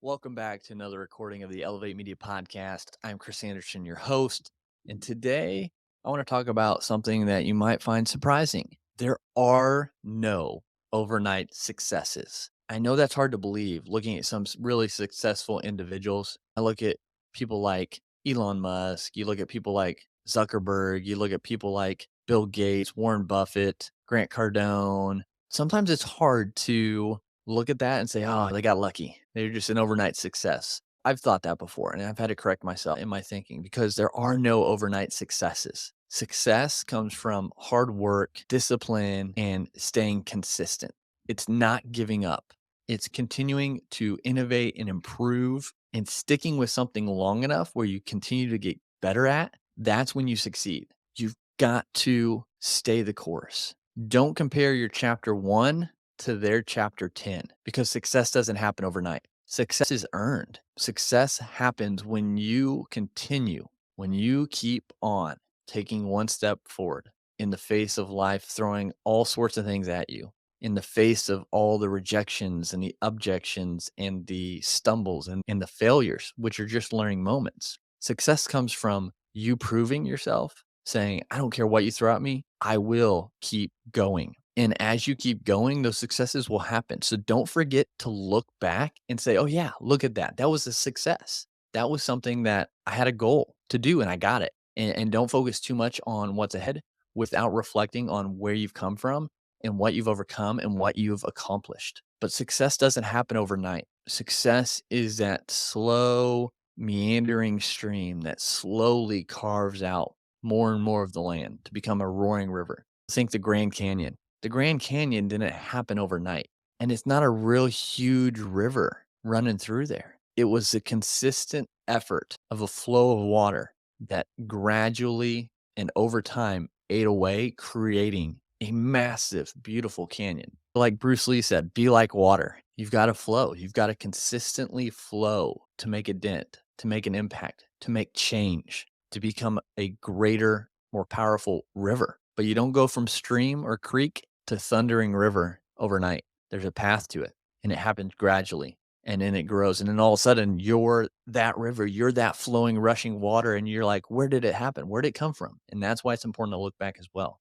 Welcome back to another recording of the Elevate Media Podcast. I'm Chris Anderson, your host. And today I want to talk about something that you might find surprising. There are no overnight successes. I know that's hard to believe looking at some really successful individuals. I look at people like Elon Musk, you look at people like Zuckerberg, you look at people like Bill Gates, Warren Buffett, Grant Cardone. Sometimes it's hard to look at that and say, "Oh, they got lucky. They're just an overnight success." I've thought that before, and I've had to correct myself in my thinking because there are no overnight successes. Success comes from hard work, discipline, and staying consistent. It's not giving up. It's continuing to innovate and improve and sticking with something long enough where you continue to get better at. That's when you succeed. You've got to stay the course. Don't compare your chapter 1 to their chapter 10 because success doesn't happen overnight. Success is earned. Success happens when you continue, when you keep on taking one step forward in the face of life throwing all sorts of things at you, in the face of all the rejections and the objections and the stumbles and the failures, which are just learning moments. Success comes from you proving yourself, saying, I don't care what you throw at me, I will keep going. And as you keep going, those successes will happen. So don't forget to look back and say, oh, yeah, look at that. That was a success. That was something that I had a goal to do and I got it. And don't focus too much on what's ahead without reflecting on where you've come from and what you've overcome and what you've accomplished. But success doesn't happen overnight. Success is that slow, meandering stream that slowly carves out more and more of the land to become a roaring river. Think the Grand Canyon. The Grand Canyon didn't happen overnight, and it's not a real huge river running through there. It was the consistent effort of a flow of water that gradually and over time ate away, creating a massive, beautiful canyon. Like Bruce Lee said, be like water. You've got to flow. You've got to consistently flow to make a dent, to make an impact, to make change, to become a greater, more powerful river. But you don't go from stream or creek to thundering river overnight. There's a path to it, and it happens gradually, and then it grows. And then all of a sudden, you're that river, you're that flowing, rushing water, and you're like, where did it happen? Where did it come from? And that's why it's important to look back as well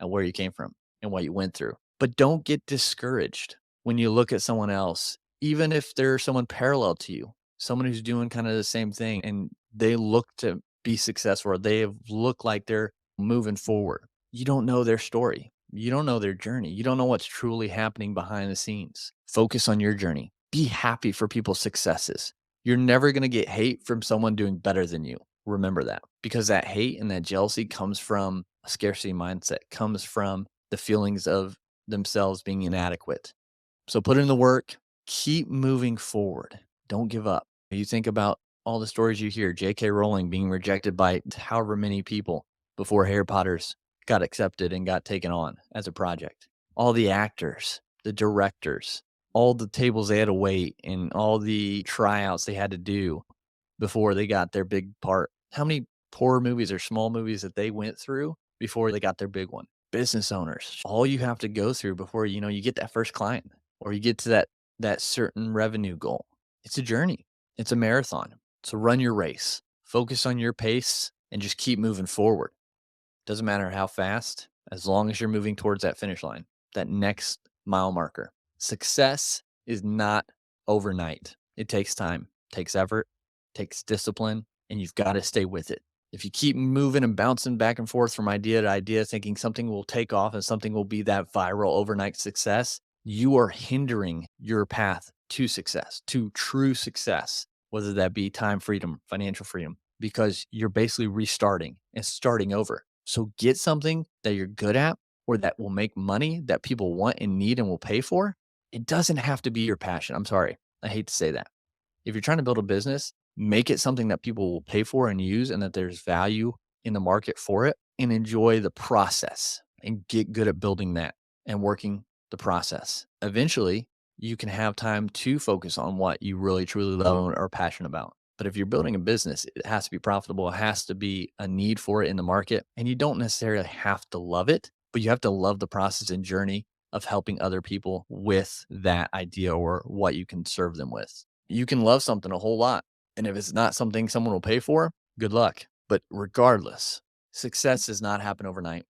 at where you came from and what you went through. But don't get discouraged when you look at someone else, even if they're someone parallel to you, someone who's doing kind of the same thing, and they look to be successful or they look like they're moving forward. You don't know their story. You don't know their journey. You don't know what's truly happening behind the scenes. Focus on your journey. Be happy for people's successes. You're never going to get hate from someone doing better than you. Remember that, because that hate and that jealousy comes from a scarcity mindset, comes from the feelings of themselves being inadequate. So put in the work, keep moving forward. Don't give up. You think about all the stories you hear, J.K. Rowling being rejected by however many people before Harry Potter's got accepted and got taken on as a project. All the actors, the directors, all the tables they had to wait and all the tryouts they had to do before they got their big part. How many poor movies or small movies that they went through before they got their big one? Business owners, all you have to go through before, you get that first client or you get to that certain revenue goal. It's a journey. It's a marathon. So run your race. Focus on your pace and just keep moving forward. Doesn't matter how fast, as long as you're moving towards that finish line, that next mile marker. Success is not overnight. It takes time, takes effort, takes discipline, and you've got to stay with it. If you keep moving and bouncing back and forth from idea to idea, thinking something will take off and something will be that viral overnight success, you are hindering your path to success, to true success, whether that be time freedom, financial freedom, because you're basically restarting and starting over. So get something that you're good at or that will make money that people want and need and will pay for. It doesn't have to be your passion. I'm sorry. I hate to say that. If you're trying to build a business, make it something that people will pay for and use and that there's value in the market for it, and enjoy the process and get good at building that and working the process. Eventually, you can have time to focus on what you really truly love and are passionate about. But if you're building a business, it has to be profitable. It has to be a need for it in the market. And you don't necessarily have to love it, but you have to love the process and journey of helping other people with that idea or what you can serve them with. You can love something a whole lot, and if it's not something someone will pay for, good luck. But regardless, success does not happen overnight.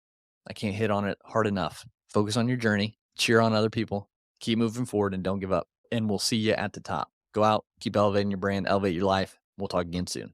I can't hit on it hard enough. Focus on your journey, cheer on other people, keep moving forward, and don't give up. And we'll see you at the top. Go out, keep elevating your brand, elevate your life. We'll talk again soon.